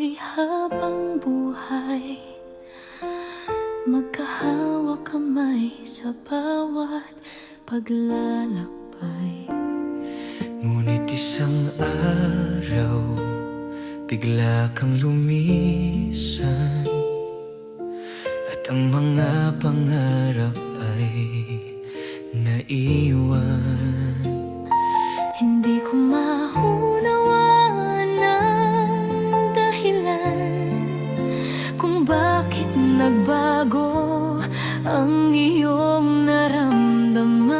ako'y habang buhay, magkahawak kamay sa bawat paglalakbay. Ngunit isang araw, bigla kang lumisan, at ang mga pangarap ay naiwan. Hindi ko maunawaan ang dahilan kung bakit nagbago ang iyong naramdaman.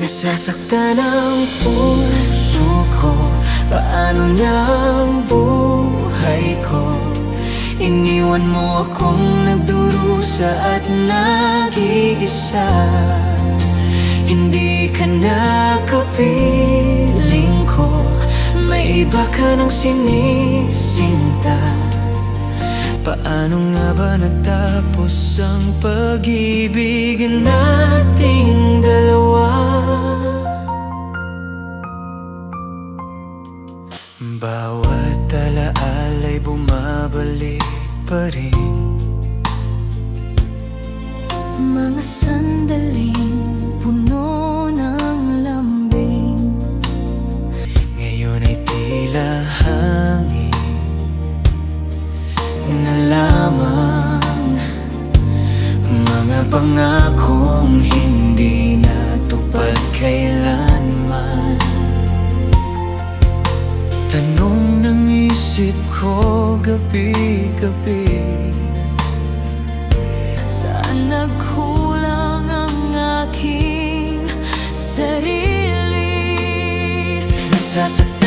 Nasasaktan ang puso ko, paano na ang buhay ko? Iniwan mo akong nagdurusa at nag-iisa. Hindi ka na kapiling ko, may iba ka ng sinisinta. Paano nga ba natapos ang pag-ibig nating dalawa? Bawat alaala'y bumabalik pa rin. Mga sandaling puno ng lambing, Ngayon ay tila hangin na lamang. Mga pangakong hindi natupad kailanman. Tanong ng isip ko gabi-gabi, saan nagkulang ang aking sarili? nasasaktan